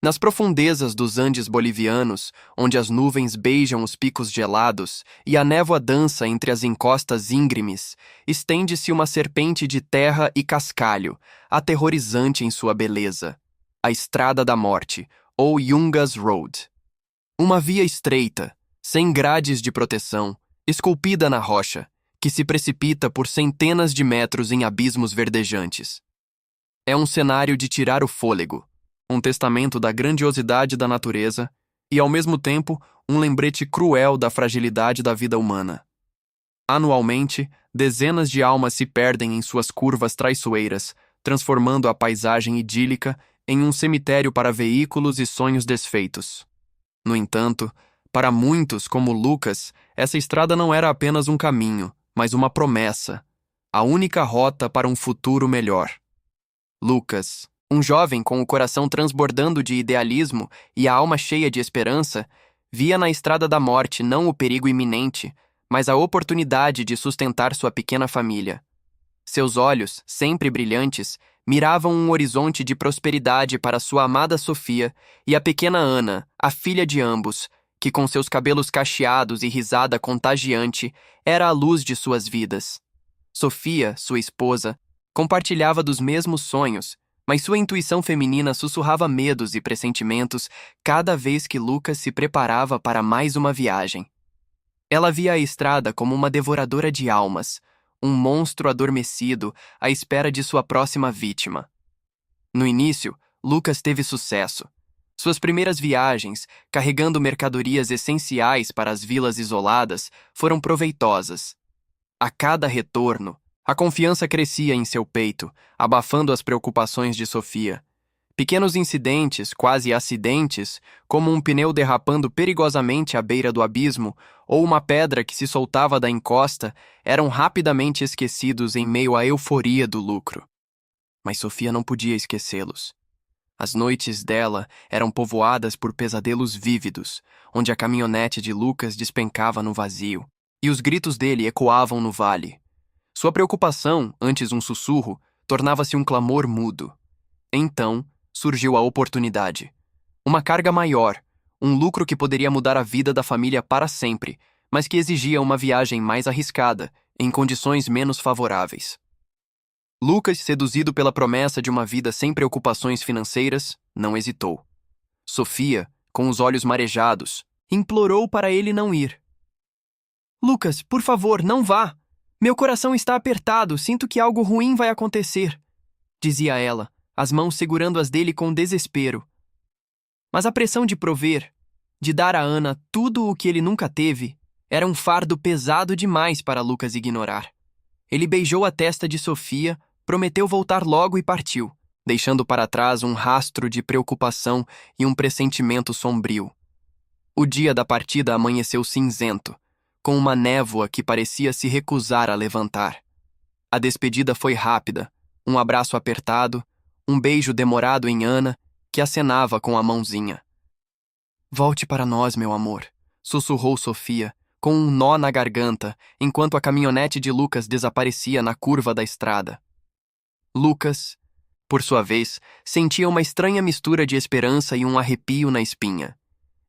Nas profundezas dos Andes bolivianos, onde as nuvens beijam os picos gelados e a névoa dança entre as encostas íngremes, estende-se uma serpente de terra e cascalho, aterrorizante em sua beleza. A Estrada da Morte, ou Yungas Road. Uma via estreita, sem grades de proteção, esculpida na rocha, que se precipita por centenas de metros em abismos verdejantes. É um cenário de tirar o fôlego, um testamento da grandiosidade da natureza e, ao mesmo tempo, um lembrete cruel da fragilidade da vida humana. Anualmente, dezenas de almas se perdem em suas curvas traiçoeiras, transformando a paisagem idílica em um cemitério para veículos e sonhos desfeitos. No entanto, para muitos, como Lucas, essa estrada não era apenas um caminho, mas uma promessa, a única rota para um futuro melhor. Lucas, um jovem com o coração transbordando de idealismo e a alma cheia de esperança, via na Estrada da Morte não o perigo iminente, mas a oportunidade de sustentar sua pequena família. Seus olhos, sempre brilhantes, miravam um horizonte de prosperidade para sua amada Sofia e a pequena Ana, a filha de ambos, que com seus cabelos cacheados e risada contagiante era a luz de suas vidas. Sofia, sua esposa, compartilhava dos mesmos sonhos, mas sua intuição feminina sussurrava medos e pressentimentos cada vez que Lucas se preparava para mais uma viagem. Ela via a estrada como uma devoradora de almas, um monstro adormecido à espera de sua próxima vítima. No início, Lucas teve sucesso. Suas primeiras viagens, carregando mercadorias essenciais para as vilas isoladas, foram proveitosas. A cada retorno, a confiança crescia em seu peito, abafando as preocupações de Sofia. Pequenos incidentes, quase acidentes, como um pneu derrapando perigosamente à beira do abismo ou uma pedra que se soltava da encosta, eram rapidamente esquecidos em meio à euforia do lucro. Mas Sofia não podia esquecê-los. As noites dela eram povoadas por pesadelos vívidos, onde a caminhonete de Lucas despencava no vazio, e os gritos dele ecoavam no vale. Sua preocupação, antes um sussurro, tornava-se um clamor mudo. Então, surgiu a oportunidade. Uma carga maior, um lucro que poderia mudar a vida da família para sempre, mas que exigia uma viagem mais arriscada, em condições menos favoráveis. Lucas, seduzido pela promessa de uma vida sem preocupações financeiras, não hesitou. Sofia, com os olhos marejados, implorou para ele não ir. "Lucas, por favor, não vá! Meu coração está apertado, sinto que algo ruim vai acontecer", dizia ela, as mãos segurando as dele com desespero. Mas a pressão de prover, de dar a Ana tudo o que ele nunca teve, era um fardo pesado demais para Lucas ignorar. Ele beijou a testa de Sofia, prometeu voltar logo e partiu, deixando para trás um rastro de preocupação e um pressentimento sombrio. O dia da partida amanheceu cinzento, com uma névoa que parecia se recusar a levantar. A despedida foi rápida, um abraço apertado, um beijo demorado em Ana, que acenava com a mãozinha. "Volte para nós, meu amor", sussurrou Sofia, com um nó na garganta, enquanto a caminhonete de Lucas desaparecia na curva da estrada. Lucas, por sua vez, sentia uma estranha mistura de esperança e um arrepio na espinha.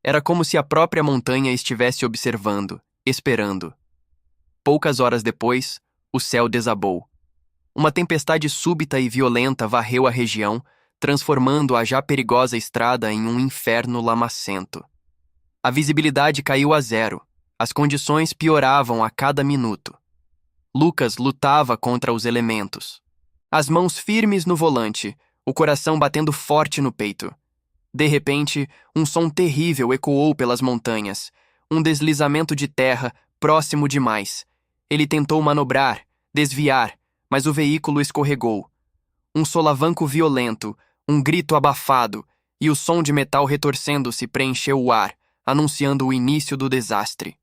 Era como se a própria montanha estivesse observando, esperando. Poucas horas depois, o céu desabou. Uma tempestade súbita e violenta varreu a região, transformando a já perigosa estrada em um inferno lamacento. A visibilidade caiu a zero. As condições pioravam a cada minuto. Lucas lutava contra os elementos. As mãos firmes no volante, o coração batendo forte no peito. De repente, um som terrível ecoou pelas montanhas. Um deslizamento de terra próximo demais. Ele tentou manobrar, desviar, mas o veículo escorregou. Um solavanco violento, um grito abafado, e o som de metal retorcendo-se preencheu o ar, anunciando o início do desastre.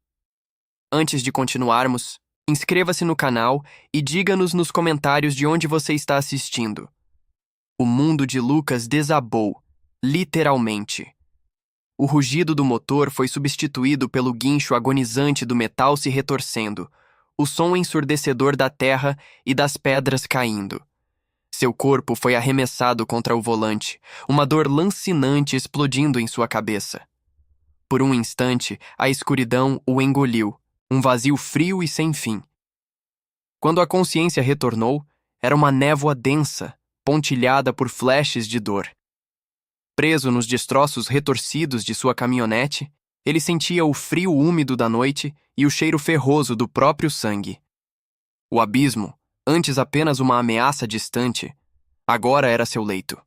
Antes de continuarmos, inscreva-se no canal e diga-nos nos comentários de onde você está assistindo. O mundo de Lucas desabou, literalmente. O rugido do motor foi substituído pelo guincho agonizante do metal se retorcendo, o som ensurdecedor da terra e das pedras caindo. Seu corpo foi arremessado contra o volante, uma dor lancinante explodindo em sua cabeça. Por um instante, a escuridão o engoliu, um vazio frio e sem fim. Quando a consciência retornou, era uma névoa densa, pontilhada por flashes de dor. Preso nos destroços retorcidos de sua caminhonete, ele sentia o frio úmido da noite e o cheiro ferroso do próprio sangue. O abismo, antes apenas uma ameaça distante, agora era seu leito.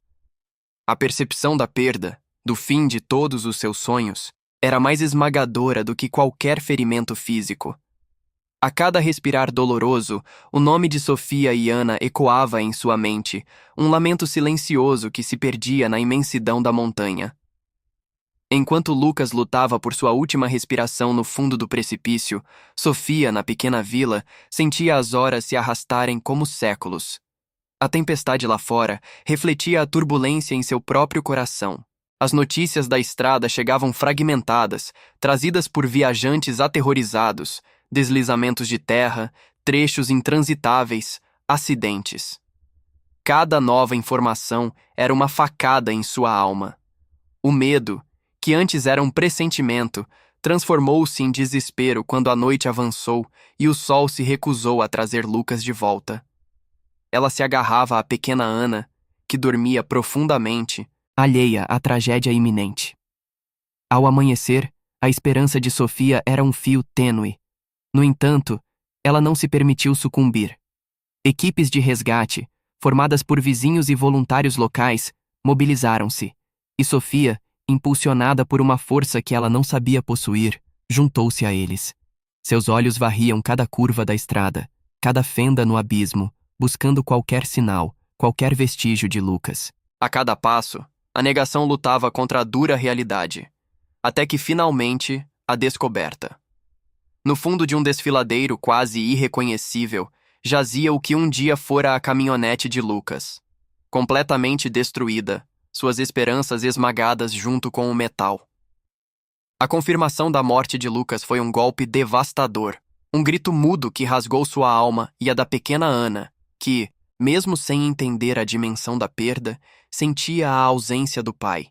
A percepção da perda, do fim de todos os seus sonhos, era mais esmagadora do que qualquer ferimento físico. A cada respirar doloroso, o nome de Sofia e Ana ecoava em sua mente, um lamento silencioso que se perdia na imensidão da montanha. Enquanto Lucas lutava por sua última respiração no fundo do precipício, Sofia, na pequena vila, sentia as horas se arrastarem como séculos. A tempestade lá fora refletia a turbulência em seu próprio coração. As notícias da estrada chegavam fragmentadas, trazidas por viajantes aterrorizados, deslizamentos de terra, trechos intransitáveis, acidentes. Cada nova informação era uma facada em sua alma. O medo, que antes era um pressentimento, transformou-se em desespero quando a noite avançou e o sol se recusou a trazer Lucas de volta. Ela se agarrava à pequena Ana, que dormia profundamente, alheia à tragédia iminente. Ao amanhecer, a esperança de Sofia era um fio tênue. No entanto, ela não se permitiu sucumbir. Equipes de resgate, formadas por vizinhos e voluntários locais, mobilizaram-se, e Sofia, impulsionada por uma força que ela não sabia possuir, juntou-se a eles. Seus olhos varriam cada curva da estrada, cada fenda no abismo, buscando qualquer sinal, qualquer vestígio de Lucas. A cada passo, a negação lutava contra a dura realidade, até que finalmente a descoberta. No fundo de um desfiladeiro quase irreconhecível, jazia o que um dia fora a caminhonete de Lucas. Completamente destruída, suas esperanças esmagadas junto com o metal. A confirmação da morte de Lucas foi um golpe devastador, um grito mudo que rasgou sua alma e a da pequena Ana, que, mesmo sem entender a dimensão da perda, sentia a ausência do pai.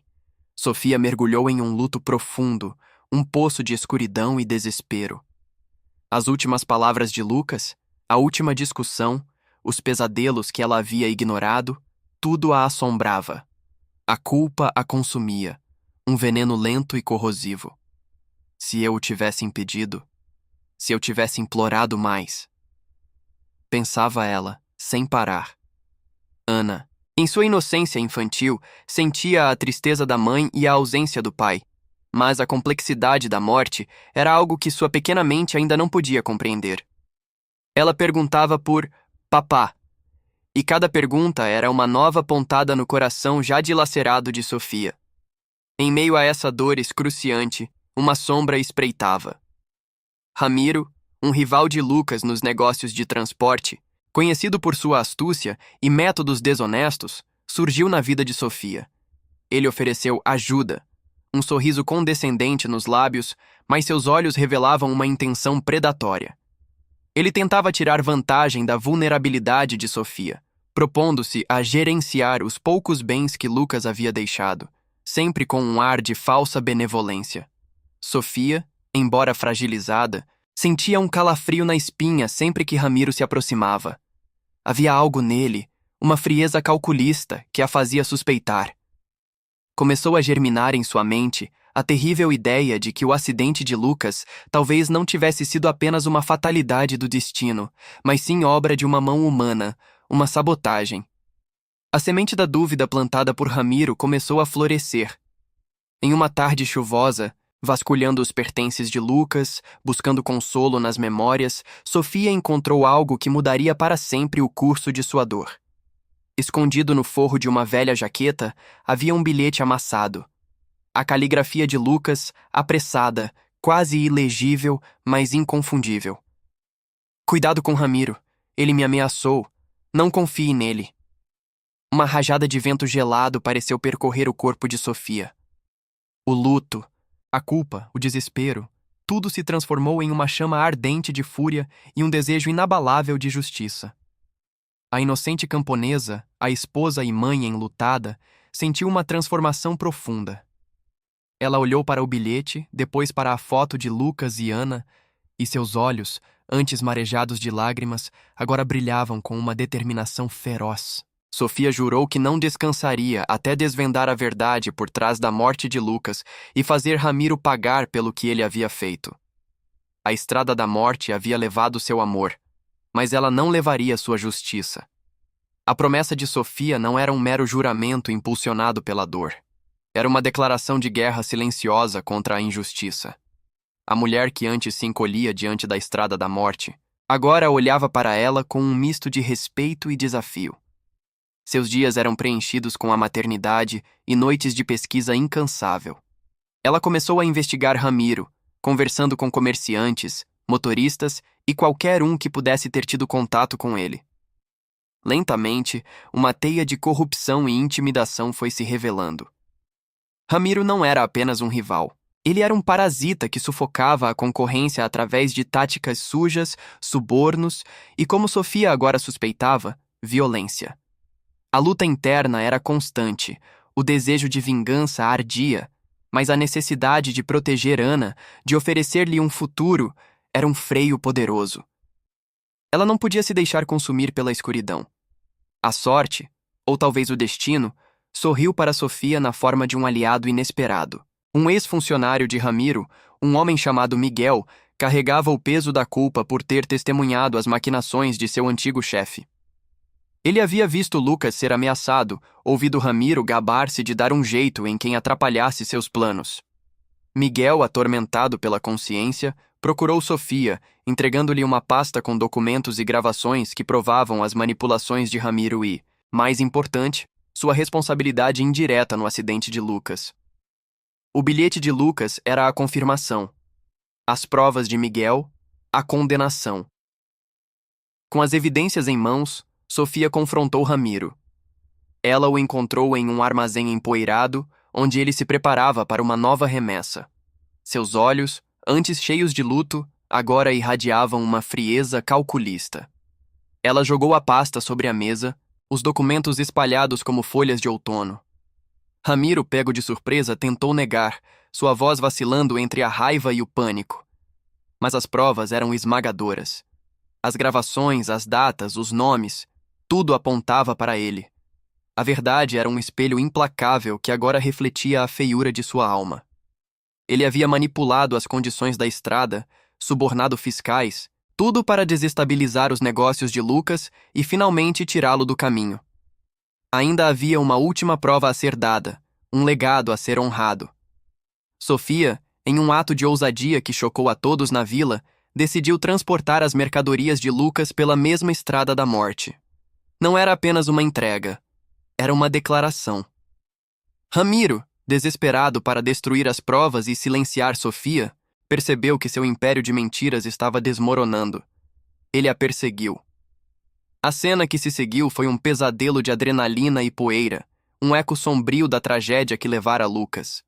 Sofia mergulhou em um luto profundo, um poço de escuridão e desespero. As últimas palavras de Lucas, a última discussão, os pesadelos que ela havia ignorado, tudo a assombrava. A culpa a consumia, um veneno lento e corrosivo. Se eu o tivesse impedido, se eu tivesse implorado mais, pensava ela, sem parar. Ana, em sua inocência infantil, sentia a tristeza da mãe e a ausência do pai. Mas a complexidade da morte era algo que sua pequena mente ainda não podia compreender. Ela perguntava por papá, e cada pergunta era uma nova pontada no coração já dilacerado de Sofia. Em meio a essa dor excruciante, uma sombra espreitava. Ramiro, um rival de Lucas nos negócios de transporte, conhecido por sua astúcia e métodos desonestos, surgiu na vida de Sofia. Ele ofereceu ajuda, um sorriso condescendente nos lábios, mas seus olhos revelavam uma intenção predatória. Ele tentava tirar vantagem da vulnerabilidade de Sofia, propondo-se a gerenciar os poucos bens que Lucas havia deixado, sempre com um ar de falsa benevolência. Sofia, embora fragilizada, sentia um calafrio na espinha sempre que Ramiro se aproximava. Havia algo nele, uma frieza calculista que a fazia suspeitar. Começou a germinar em sua mente a terrível ideia de que o acidente de Lucas talvez não tivesse sido apenas uma fatalidade do destino, mas sim obra de uma mão humana, uma sabotagem. A semente da dúvida plantada por Ramiro começou a florescer. Em uma tarde chuvosa, vasculhando os pertences de Lucas, buscando consolo nas memórias, Sofia encontrou algo que mudaria para sempre o curso de sua dor. Escondido no forro de uma velha jaqueta, havia um bilhete amassado. A caligrafia de Lucas, apressada, quase ilegível, mas inconfundível. Cuidado com Ramiro. Ele me ameaçou. Não confie nele. Uma rajada de vento gelado pareceu percorrer o corpo de Sofia. O luto, a culpa, o desespero, tudo se transformou em uma chama ardente de fúria e um desejo inabalável de justiça. A inocente camponesa, a esposa e mãe enlutada, sentiu uma transformação profunda. Ela olhou para o bilhete, depois para a foto de Lucas e Ana, e seus olhos, antes marejados de lágrimas, agora brilhavam com uma determinação feroz. Sofia jurou que não descansaria até desvendar a verdade por trás da morte de Lucas e fazer Ramiro pagar pelo que ele havia feito. A estrada da morte havia levado seu amor, mas ela não levaria sua justiça. A promessa de Sofia não era um mero juramento impulsionado pela dor. Era uma declaração de guerra silenciosa contra a injustiça. A mulher que antes se encolhia diante da estrada da morte, agora olhava para ela com um misto de respeito e desafio. Seus dias eram preenchidos com a maternidade e noites de pesquisa incansável. Ela começou a investigar Ramiro, conversando com comerciantes, motoristas e qualquer um que pudesse ter tido contato com ele. Lentamente, uma teia de corrupção e intimidação foi se revelando. Ramiro não era apenas um rival. Ele era um parasita que sufocava a concorrência através de táticas sujas, subornos e, como Sofia agora suspeitava, violência. A luta interna era constante, o desejo de vingança ardia, mas a necessidade de proteger Ana, de oferecer-lhe um futuro, era um freio poderoso. Ela não podia se deixar consumir pela escuridão. A sorte, ou talvez o destino, sorriu para Sofia na forma de um aliado inesperado. Um ex-funcionário de Ramiro, um homem chamado Miguel, carregava o peso da culpa por ter testemunhado as maquinações de seu antigo chefe. Ele havia visto Lucas ser ameaçado, ouvido Ramiro gabar-se de dar um jeito em quem atrapalhasse seus planos. Miguel, atormentado pela consciência, procurou Sofia, entregando-lhe uma pasta com documentos e gravações que provavam as manipulações de Ramiro e, mais importante, sua responsabilidade indireta no acidente de Lucas. O bilhete de Lucas era a confirmação. As provas de Miguel, a condenação. Com as evidências em mãos, Sofia confrontou Ramiro. Ela o encontrou em um armazém empoeirado, onde ele se preparava para uma nova remessa. Seus olhos, antes cheios de luto, agora irradiavam uma frieza calculista. Ela jogou a pasta sobre a mesa, os documentos espalhados como folhas de outono. Ramiro, pego de surpresa, tentou negar, sua voz vacilando entre a raiva e o pânico. Mas as provas eram esmagadoras. As gravações, as datas, os nomes, tudo apontava para ele. A verdade era um espelho implacável que agora refletia a feiura de sua alma. Ele havia manipulado as condições da estrada, subornado fiscais, tudo para desestabilizar os negócios de Lucas e finalmente tirá-lo do caminho. Ainda havia uma última prova a ser dada, um legado a ser honrado. Sofia, em um ato de ousadia que chocou a todos na vila, decidiu transportar as mercadorias de Lucas pela mesma estrada da morte. Não era apenas uma entrega, era uma declaração. Ramiro, desesperado para destruir as provas e silenciar Sofia, percebeu que seu império de mentiras estava desmoronando. Ele a perseguiu. A cena que se seguiu foi um pesadelo de adrenalina e poeira, um eco sombrio da tragédia que levara Lucas.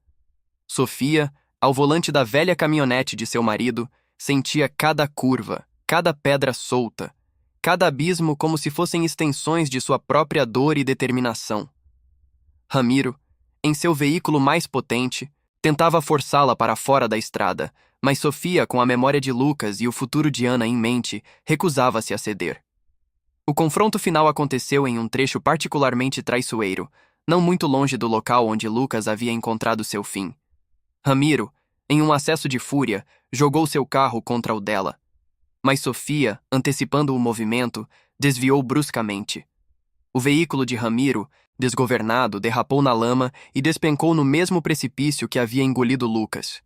Sofia, ao volante da velha caminhonete de seu marido, sentia cada curva, cada pedra solta, cada abismo como se fossem extensões de sua própria dor e determinação. Ramiro, em seu veículo mais potente, tentava forçá-la para fora da estrada, mas Sofia, com a memória de Lucas e o futuro de Ana em mente, recusava-se a ceder. O confronto final aconteceu em um trecho particularmente traiçoeiro, não muito longe do local onde Lucas havia encontrado seu fim. Ramiro, em um acesso de fúria, jogou seu carro contra o dela. Mas Sofia, antecipando o movimento, desviou bruscamente. O veículo de Ramiro, desgovernado, derrapou na lama e despencou no mesmo precipício que havia engolido Lucas.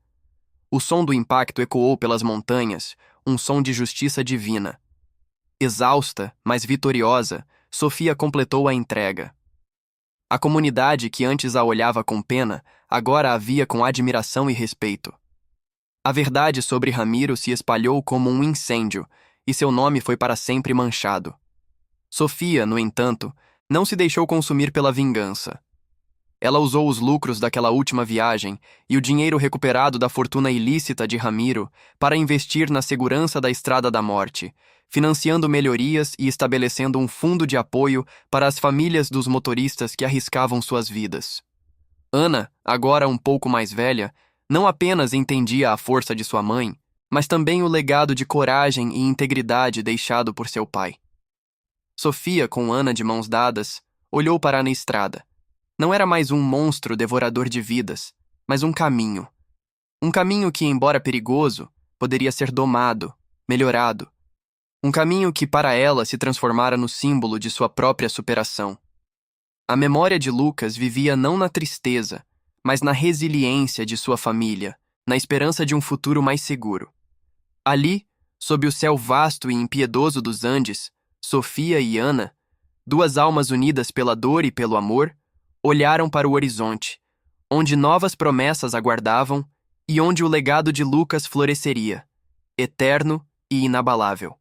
O som do impacto ecoou pelas montanhas, um som de justiça divina. Exausta, mas vitoriosa, Sofia completou a entrega. A comunidade que antes a olhava com pena, agora a via com admiração e respeito. A verdade sobre Ramiro se espalhou como um incêndio, e seu nome foi para sempre manchado. Sofia, no entanto, não se deixou consumir pela vingança. Ela usou os lucros daquela última viagem e o dinheiro recuperado da fortuna ilícita de Ramiro para investir na segurança da Estrada da Morte, financiando melhorias e estabelecendo um fundo de apoio para as famílias dos motoristas que arriscavam suas vidas. Ana, agora um pouco mais velha, não apenas entendia a força de sua mãe, mas também o legado de coragem e integridade deixado por seu pai. Sofia, com Ana de mãos dadas, olhou para a estrada. Não era mais um monstro devorador de vidas, mas um caminho. Um caminho que, embora perigoso, poderia ser domado, melhorado. Um caminho que, para ela, se transformara no símbolo de sua própria superação. A memória de Lucas vivia não na tristeza, mas na resiliência de sua família, na esperança de um futuro mais seguro. Ali, sob o céu vasto e impiedoso dos Andes, Sofia e Ana, duas almas unidas pela dor e pelo amor, olharam para o horizonte, onde novas promessas aguardavam e onde o legado de Lucas floresceria, eterno e inabalável.